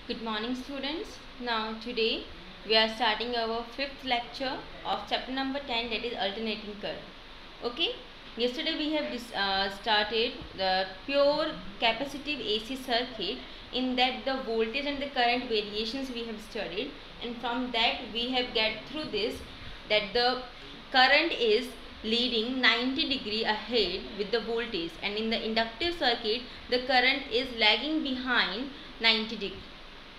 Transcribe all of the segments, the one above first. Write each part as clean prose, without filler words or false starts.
Good morning, students. Now today we are starting our fifth lecture of chapter number 10, that is alternating current. Okay, yesterday we have started the pure capacitive AC circuit, in that the voltage and the current variations we have studied, and from that we have get through this that the current is leading 90 degree ahead with the voltage, and in the inductive circuit the current is lagging behind 90 degree.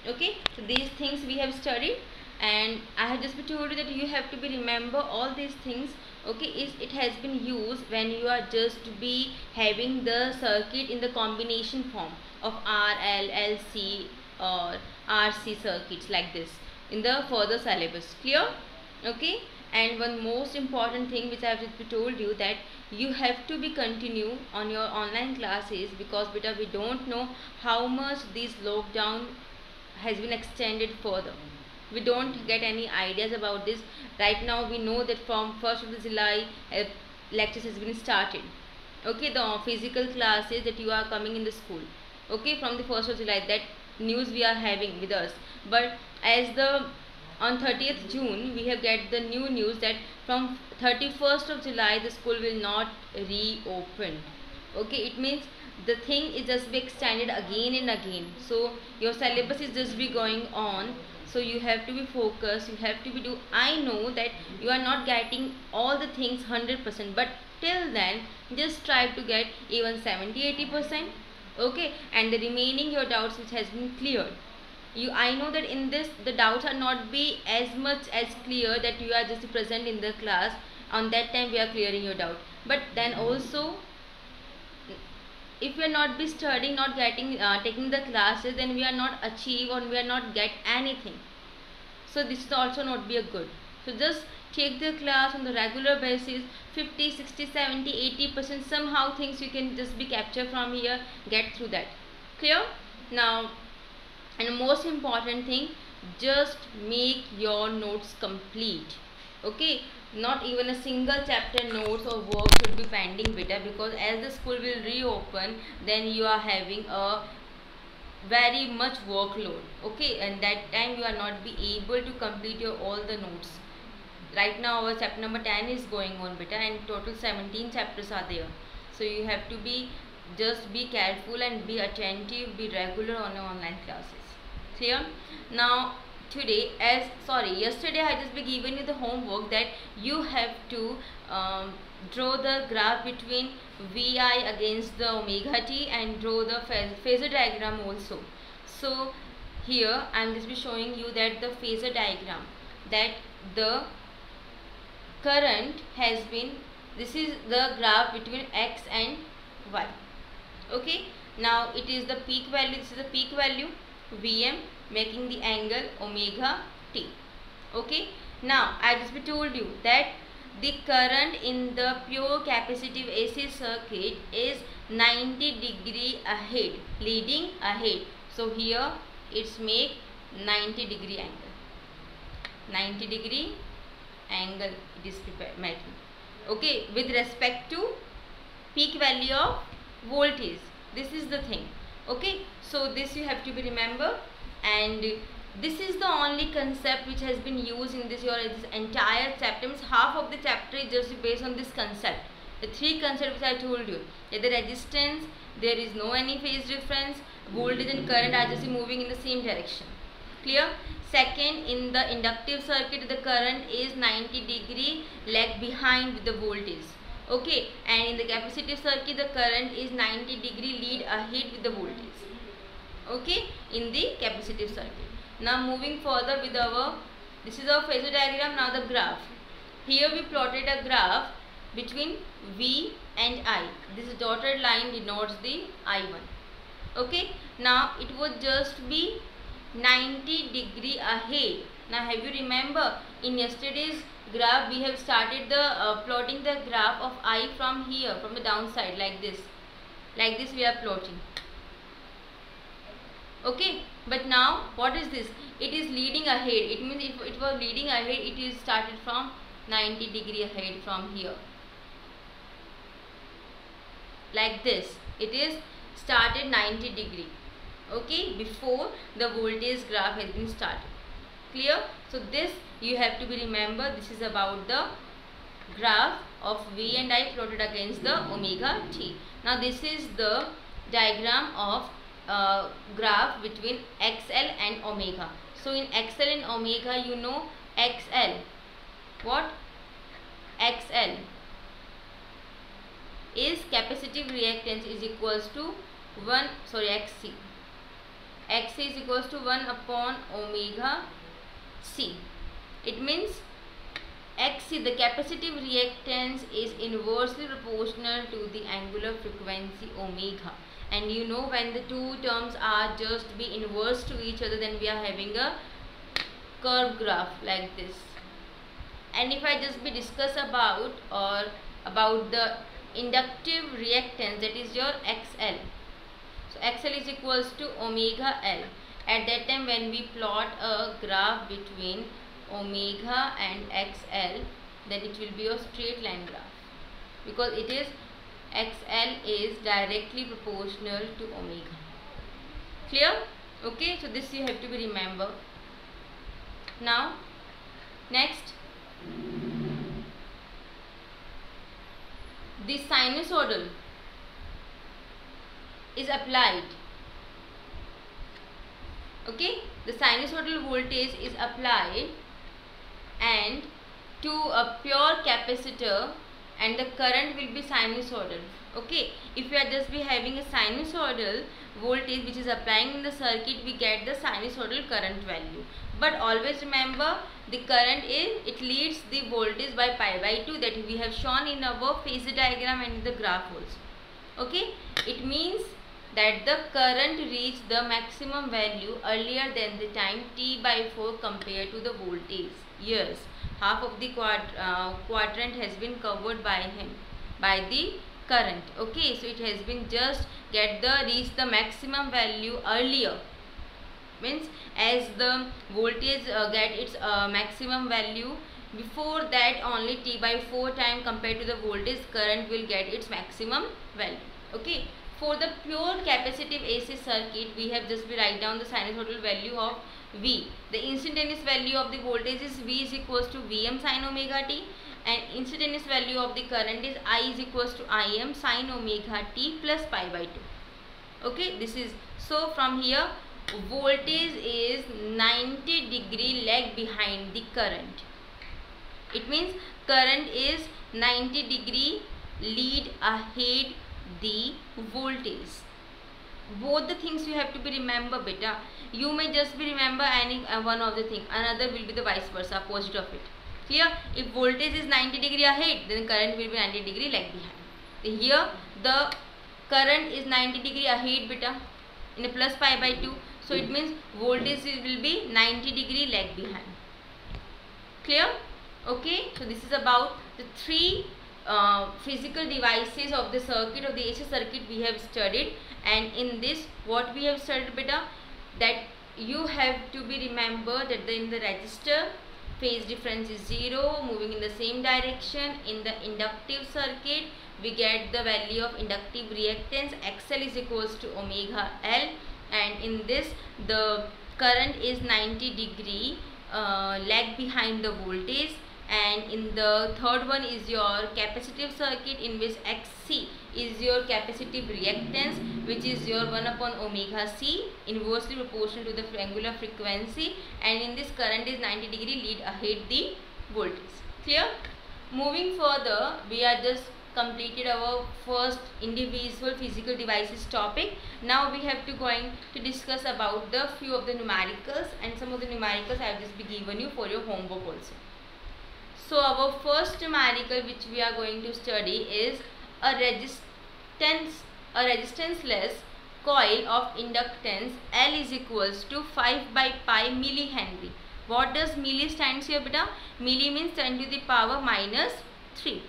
Okay, so these things we have studied, and I have just told you that you have to be remember all these things. Okay, it has been used when you are just be having the circuit in the combination form of RL, LC or RC circuits like this in the further syllabus. Clear? Okay, and one most important thing which I have just told you, that you have to be continue on your online classes, because beta we don't know how much this lockdown has been extended further. We don't get any ideas about this. Right now we know that from 1st of July lectures has been started. Okay, the physical classes that you are coming in the school. Okay, from the 1st of July, that news we are having with us. But as the on 30th June we have get the new news that from 31st of July the school will not reopen. Okay, it means the thing is just be extended again and again. So your syllabus is just be going on, so you have to be focused, you have to be do. I know that you are not getting all the things 100%, but till then just try to get even 70-80%. Okay, and the remaining your doubts which has been cleared. I know that in this the doubts are not be as much as clear that you are just present in the class. On that time we are clearing your doubt, but then also if we are not be studying, not getting taking the classes, then we are not achieve or we are not get anything. So this is also not be a good. So just take the class on the regular basis, 50, 60, 70, 80%, somehow things you can just be capture from here, get through that. Clear? Now, and the most important thing, just make your notes complete. Okay, not even a single chapter notes or work should be pending beta, because as the school will reopen, then you are having a very much workload. Okay, and that time you are not be able to complete your all the notes. Right now our chapter number 10 is going on beta, and total 17 chapters are there. So you have to be just be careful and be attentive, be regular on your online classes. Clear? Now today, as yesterday I just be given you the homework that you have to draw the graph between Vi against the omega t and draw the phasor diagram also. So here I am just be showing you that the phasor diagram, that the current has been, this is the graph between x and y. Okay, now it is the peak value, this is the peak value Vm, making the angle omega t. Okay, now I just told you that the current in the pure capacitive AC circuit is 90 degree ahead, leading ahead. So here it's make 90 degree angle, 90 degree angle it is making. Okay, with respect to peak value of voltage, this is the thing. Okay, so this you have to be remember, and this is the only concept which has been used in this entire chapter. Means half of the chapter is just based on this concept, the three concepts which I told you, that the resistance, there is no any phase difference, voltage and current are just moving in the same direction. Clear? Second, in the inductive circuit the current is 90 degree lag behind with the voltage. Okay, and in the capacitive circuit the current is 90 degree lead ahead with the voltage. Okay, in the capacitive circuit. Now moving further with our, this is our phasor diagram. Now the graph. Here we plotted a graph between V and I. This dotted line denotes the I1. Okay, now it would just be 90 degree ahead. Now have you remember in yesterday's graph we have started the plotting the graph of I from here, from the downside, like this we are plotting. Okay, but now what is this? It is leading ahead. It means if it was leading ahead, it is started from 90 degree ahead from here, like this. It is started 90 degree. okay, before the voltage graph has been started. Clear? So this you have to be remember, this is about the graph of V and I plotted against the omega t. Now this is the diagram of graph between XL and omega. So in XL and omega, you know XL, what? XL is capacitive reactance is equals to XC. XC is equals to 1 upon omega C. It means XC, the capacitive reactance, is inversely proportional to the angular frequency omega. And you know, when the two terms are just be inverse to each other, then we are having a curve graph like this. And if I just be discuss about the inductive reactance, that is your XL. So XL is equals to omega L. At that time, when we plot a graph between omega and XL, then it will be a straight line graph, because it is XL is directly proportional to omega. Clear? Okay, so this you have to be remember. Now next, the sinusoidal is applied. Okay, the sinusoidal voltage is applied and to a pure capacitor, and the current will be sinusoidal. Okay, if we are just be having a sinusoidal voltage which is applying in the circuit, we get the sinusoidal current value. But always remember, the current it leads the voltage by pi by 2, that we have shown in our phasor diagram and in the graph also. Okay, it means that the current reached the maximum value earlier than the time t by 4 compared to the voltage. Yes, half of the quadrant has been covered by the current. Okay, so it has been just reach the maximum value earlier. Means as the voltage get its maximum value, before that only t by 4 time compared to the voltage, current will get its maximum value. Okay, for the pure capacitive AC circuit, we have just write down the sinusoidal value of V. The instantaneous value of the voltage is V is equals to Vm sin omega t, and instantaneous value of the current is I is equals to Im sin omega t plus pi by 2. Okay, this is, so from here voltage is 90 degree lag behind the current. It means current is 90 degree lead ahead the voltage. Both the things you have to be remember, beta. You may just be remember any one of the thing, another will be the vice versa, opposite of it. Clear? If voltage is 90 degree ahead, then current will be 90 degree lag behind. Here the current is 90 degree ahead, beta, in a plus pi by 2. So it means voltage will be 90 degree lag behind. Clear? Okay, so this is about the three physical devices of the circuit, of the AC circuit we have studied. And in this, what we have studied, beta, that you have to be remember that in the resistor phase difference is 0, moving in the same direction. In the inductive circuit, we get the value of inductive reactance, XL is equals to omega L, and in this the current is 90 degree lag behind the voltage. And in the third one is your capacitive circuit, in which XC is your capacitive reactance, which is your 1 upon omega C, inversely proportional to the angular frequency, and in this current is 90 degree lead ahead the voltage. Clear? Moving further, we are just completed our first individual physical devices topic. Now we have to going to discuss about the few of the numericals, and some of the numericals I have just be given you for your homework also. So our first numerical which we are going to study is a resistanceless coil of inductance L is equals to 5 by pi millihenry. What does milli stands here, beta? Milli means 10 to the power minus 3.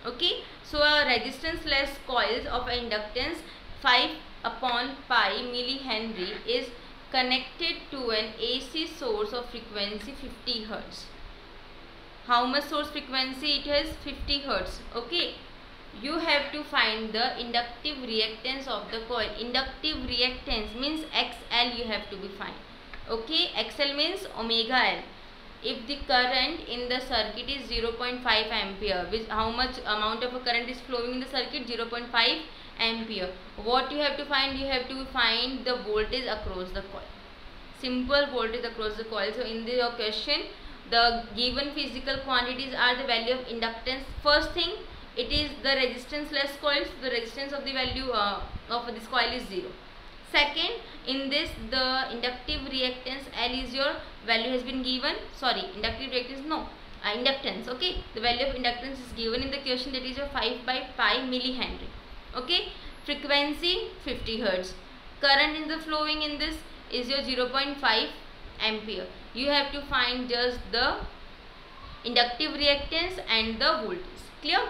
Okay, so a resistanceless coils of inductance 5 upon pi millihenry is connected to an AC source of frequency 50 Hz. How much source frequency it has? 50 Hz. Okay, you have to find the inductive reactance of the coil. Inductive reactance means XL you have to be find. Okay, XL means omega L. If the current in the circuit is 0.5 ampere, which how much amount of a current is flowing in the circuit? 0.5 ampere. What you have to find? You have to find the voltage across the coil. Simple voltage across the coil. So in your question, the given physical quantities are the value of inductance. First thing, it is the resistance less coils. The resistance of the value of this coil is 0. Second, in this the inductive reactance L is your value has been given. Sorry, inductive reactance no, inductance. Okay, the value of inductance is given in the question, that is your 5 by pi millihenry. Okay, frequency 50 hertz. Current in the flowing in this is your 0.5 ampere. You have to find just the inductive reactance and the voltage. Clear?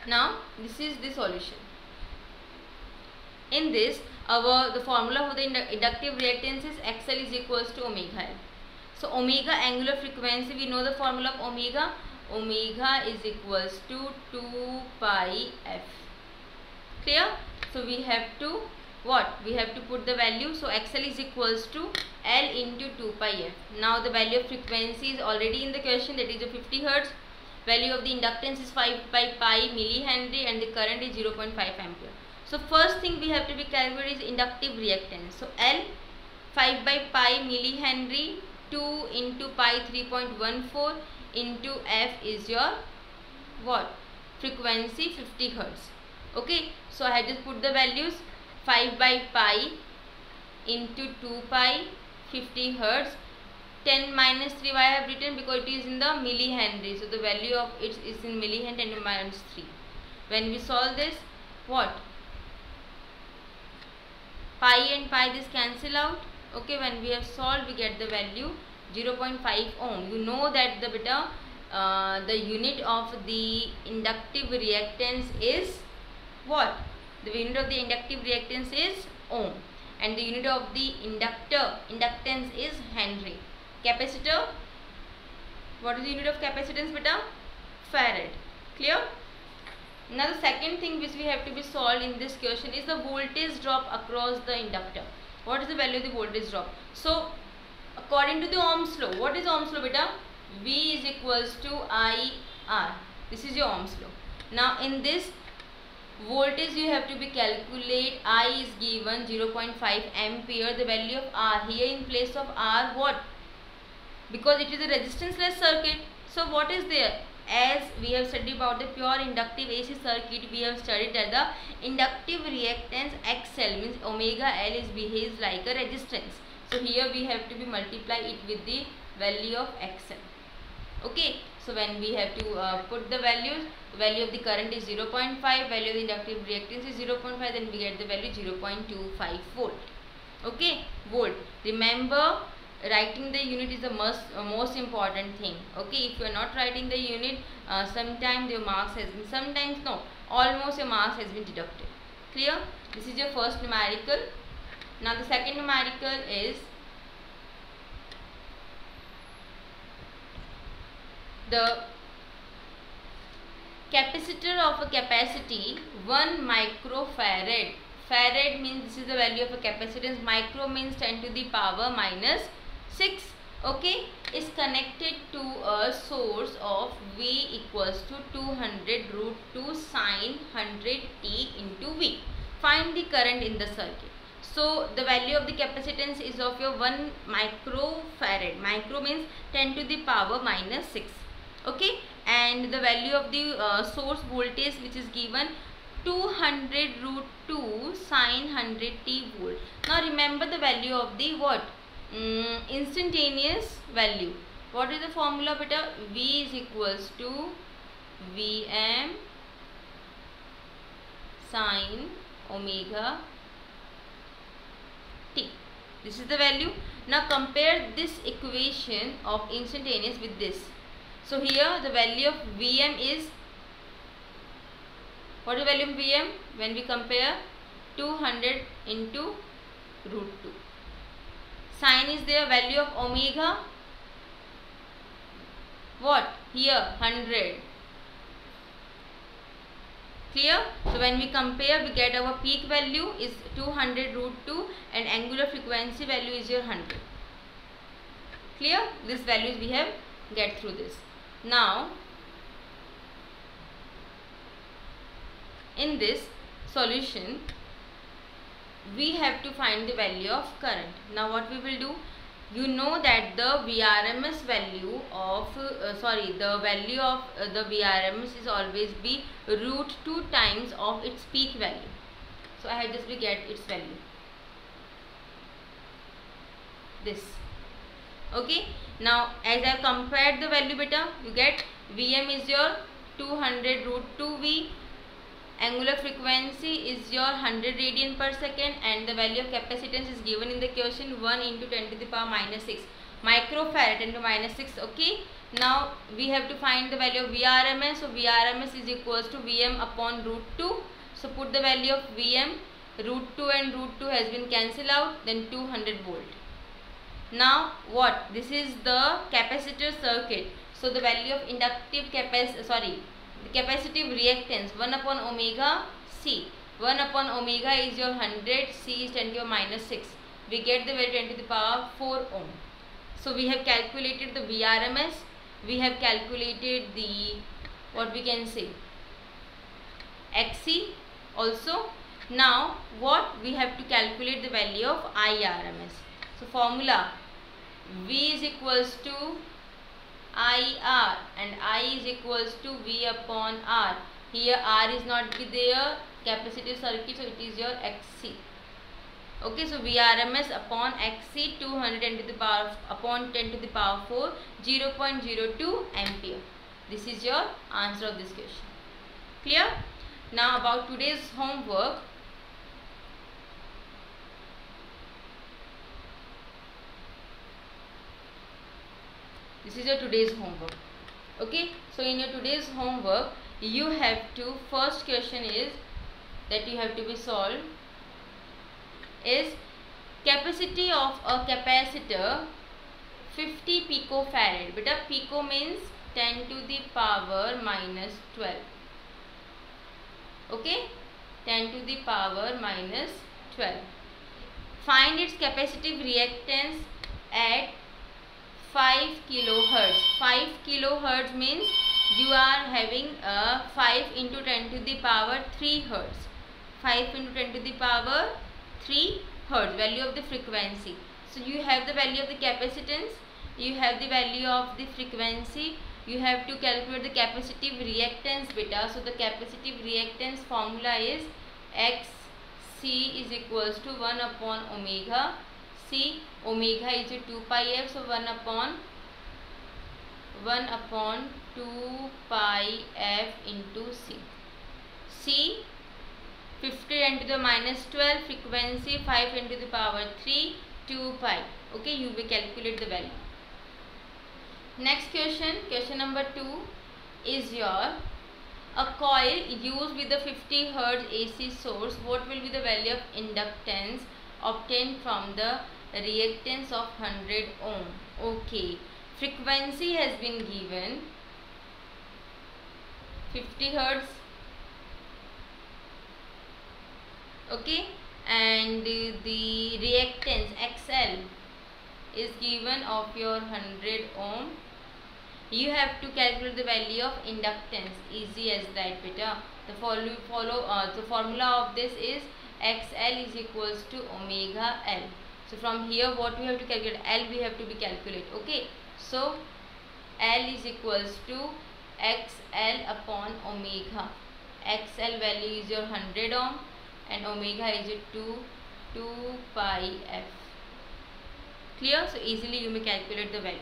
Now this is the solution. In this, the formula for the inductive reactance is XL is equals to omega L. So omega angular frequency, we know the formula of omega. Omega is equals to 2 pi f. Clear? So we have to what? We have to put the value. So XL is equals to L into 2 pi f. Now the value of frequency is already in the question, that is a 50 hertz. Value of the inductance is 5 by pi millihenry and the current is 0.5 ampere. So first thing we have to be calculated is inductive reactance. So L 5 by pi millihenry, 2 into pi 3.14 into F is your what? Frequency 50 hertz. Okay, so I have just put the values. 5 by pi into 2 pi 50 hertz. 10 minus 3 why I have written? Because it is in the millihenry. So the value of it is in millihenry and minus 3. When we solve this, what? Pi and pi this cancel out. Okay, when we have solved, we get the value 0.5 ohm. You know that the beta the unit of the inductive reactance is what? The unit of the inductive reactance is ohm, and the unit of the inductance is Henry. Capacitor, what is the unit of capacitance beta? Farad. Clear? Now the second thing which we have to be solved in this question is the voltage drop across the inductor. What is the value of the voltage drop? So according to the Ohm's law, what is Ohm's law beta? V is equals to IR. This is your Ohm's law. Now in this voltage you have to be calculate. I is given 0.5 ampere. The value of R here in place of R what? Because it is a resistance-less circuit. So what is there? As we have studied about the pure inductive AC circuit, we have studied that the inductive reactance XL means omega L is behaves like a resistance. So here we have to be multiply it with the value of XL. Okay. So when we have to put the values, value of the current is 0.5, value of the inductive reactance is 0.5, then we get the value 0.25 volt. Okay, volt. Remember, writing the unit is the most important thing. Okay, if you are not writing the unit, sometimes your marks has been, sometimes no, almost your marks has been deducted. Clear? This is your first numerical. Now the second numerical is the capacitor of a capacity 1 microfarad. Farad means this is the value of a capacitance. Micro means 10 to the power minus 6. Okay, is connected to a source of V equals to 200 root 2 sine 100 t into V. Find the current in the circuit. So the value of the capacitance is of your 1 microfarad. Micro means 10 to the power minus 6. Okay, and the value of the source voltage which is given 200 root 2 sine 100 t volt. Now remember the value of the what? Instantaneous value. What is the formula beta? V is equals to Vm sine omega t. This is the value. Now compare this equation of instantaneous with this. So here the value of Vm is, what is the value of Vm? When we compare 200 into root 2. Sine is there, value of omega, what? Here 100. Clear? So when we compare, we get our peak value is 200 root 2 and angular frequency value is your 100. Clear? These values we have get through this. Now in this solution we have to find the value of current. Now what we will do, you know that the VRMS value of the value of the VRMS is always be root 2 times of its peak value. So I have just to get its value, this. Okay, now as I compared the value beta, you get Vm is your 200 root 2 V, angular frequency is your 100 radian per second, and the value of capacitance is given in the question 1 into 10 to the power minus 6 microfarad 10 to minus 6. Okay, now we have to find the value of VRMS. So VRMS is equals to Vm upon root 2. So put the value of Vm, root 2 and root 2 has been cancelled out, then 200 volt. Now what, this is the capacitor circuit. So the value of inductive the capacitive reactance 1 upon omega C. 1 upon omega is your 100, C is 10 to the minus 6. We get the value 10 to the power 4 ohm. So we have calculated the VRMS, we have calculated the, what we can say, XC also. Now what, we have to calculate the value of IRMS. So formula, V is equals to IR and I is equals to V upon R. Here R is not there, capacitive circuit, so it is your XC. Okay, so VRMS upon XC 210 to the power upon 10 to the power 4, 0.02 ampere. This is your answer of this question. Clear? Now about today's homework. This is your today's homework. Okay, so in your today's homework you have to, first question is that you have to be solved is capacity of a capacitor 50 picofarad. Beta, pico means 10 to the power minus 12. Okay, 10 to the power minus 12. Find its capacitive reactance at 5 kilohertz. 5 kilohertz means you are having 5 into 10 to the power 3 hertz. 5 into 10 to the power 3 hertz, value of the frequency. So you have the value of the capacitance, you have the value of the frequency, you have to calculate the capacitive reactance beta. So the capacitive reactance formula is XC is equals to 1 upon omega C. Omega is 2 pi f, so 1 upon 2 pi f into C. C 50 10 to the minus 12, frequency 5 10 to the power 3, 2 pi. Okay, you will calculate the value. Next question, question number 2 is your, a coil used with the 50 Hz AC source, what will be the value of inductance obtained from the reactance of 100 ohm? Okay, frequency has been given 50 Hz. Okay, and the reactance XL is given of your 100 ohm. You have to calculate the value of inductance, easy as that beta. The the formula of this is XL is equals to omega L. So from here what we have to calculate, L we have to be calculate. Okay, so L is equals to XL upon omega. XL value is your 100 ohm and omega is 2 pi f. Clear? So easily you may calculate the value.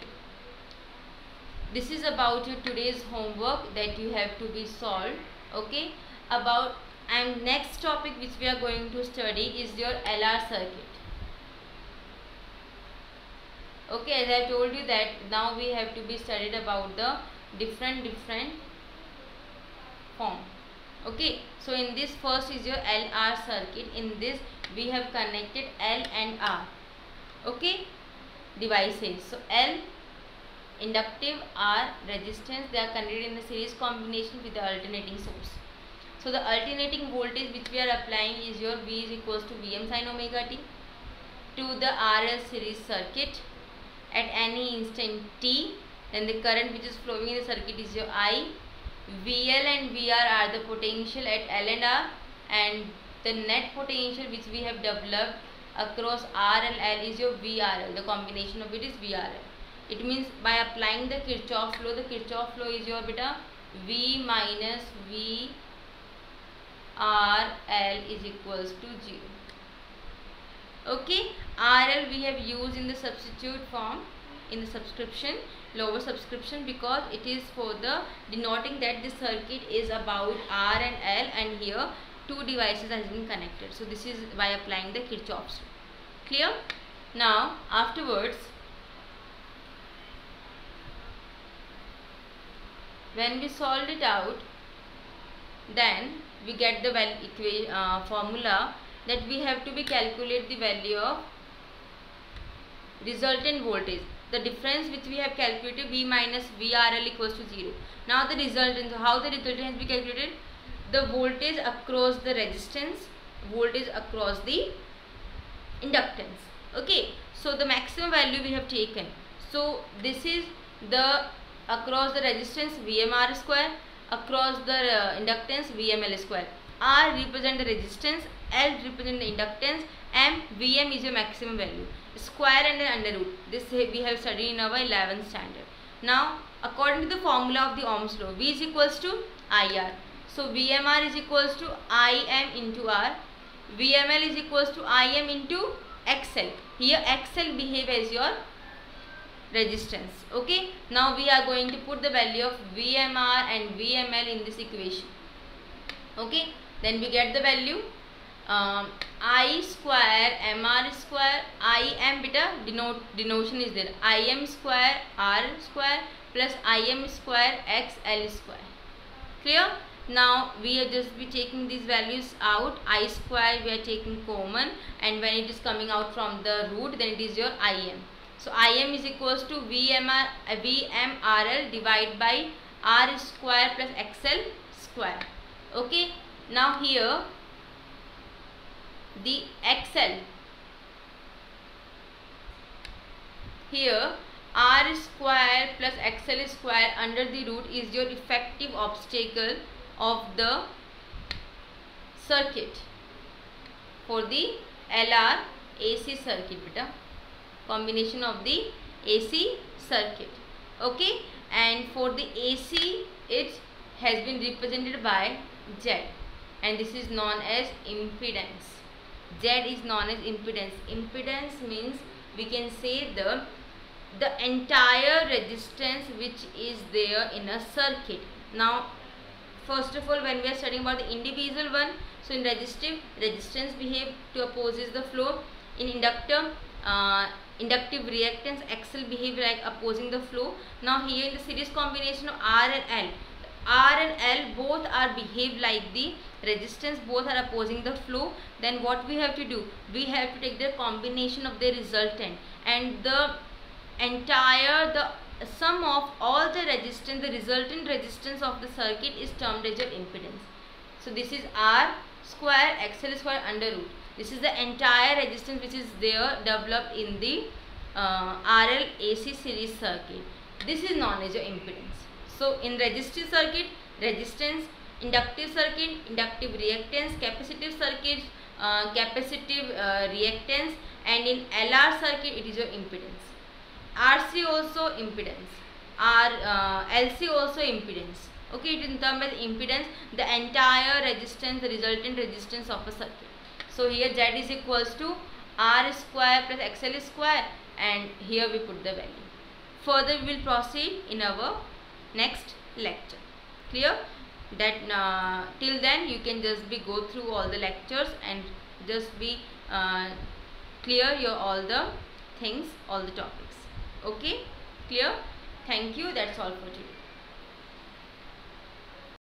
This is about your today's homework that you have to be solved. Okay, about, and next topic which we are going to study is your LR circuit. Okay, as I told you that now we have to be studied about the different form. Okay, so in this first is your LR circuit. In this we have connected L and R. Okay, devices. So L inductive, R resistance, they are connected in the series combination with the alternating source. So the alternating voltage which we are applying is your V is equals to Vm sin omega t to the RL series circuit at any instant t. Then the current which is flowing in the circuit is your I. VL and VR are the potential at L and R, and the net potential which we have developed across R and L is your VRL. The combination of it is VRL. It means by applying the Kirchhoff's law, the Kirchhoff's law is your beta V minus VRL is equals to 0. Okay, RL we have used in the substitute form in the subscription, lower subscription, because it is for the denoting that the circuit is about R and L, and here two devices has been connected. So this is by applying the Kirchhoff's law. Clear? Now afterwards, when we solved it out, then we get the formula that we have to be calculate the value of resultant voltage. The difference which we have calculated, V minus VRL equals to 0. Now the resultant, how the resultant has been calculated? The voltage across the resistance, voltage across the inductance. Okay, so the maximum value we have taken. So this is the across the resistance VMR square, across the inductance VML square. R represent the resistance, L represent the inductance, M, Vm is your maximum value. Square and then under root. This we have studied in our 11th standard. Now according to the formula of the Ohm's law, V is equals to IR. So VMR is equals to Im into R. VML is equals to Im into XL. Here XL behave as your resistance. Okay. Now we are going to put the value of VMR and VML in this equation. Okay. Then we get the value I square MR square, Im beta denotion is there, Im square R square plus Im square XL square. Clear? Now we are just be taking these values out. I square we are taking common, and when it is coming out from the root, then it is your Im. So Im is equals to VMRL divided by R square plus XL square. Okay. Now here the XL, here R square plus XL square under the root is your effective obstacle of the circuit for the LR AC circuit beta, combination of the AC circuit. Okay, and for the AC it has been represented by Z, and this is known as impedance. Z is known as impedance. Impedance means we can say the entire resistance which is there in a circuit. Now first of all, when we are studying about the individual one, so in resistive, resistance behave to opposes the flow. In inductor, inductive reactance XL behave like opposing the flow. Now here in the series combination of R and L, R and L both are behave like the resistance, both are opposing the flow. Then what we have to do, we have to take the combination of the resultant, and the entire the sum of all the resistance, the resultant resistance of the circuit is termed as your impedance. So this is R square XL square under root. This is the entire resistance which is there developed in the RL AC series circuit. This is known as your impedance. So in resistive circuit, resistance, inductive circuit, inductive reactance, capacitive circuit, capacitive reactance, and in LR circuit it is your impedance. RC also impedance, LC also impedance. Okay, it is termed as impedance, the entire resistance, the resultant resistance of a circuit. So here Z is equals to R square plus XL square, and here we put the value. Further we will proceed in our next lecture. Clear? That till then you can just be go through all the lectures and just be clear your all the things, all the topics. Okay, clear? Thank you. That's all for today.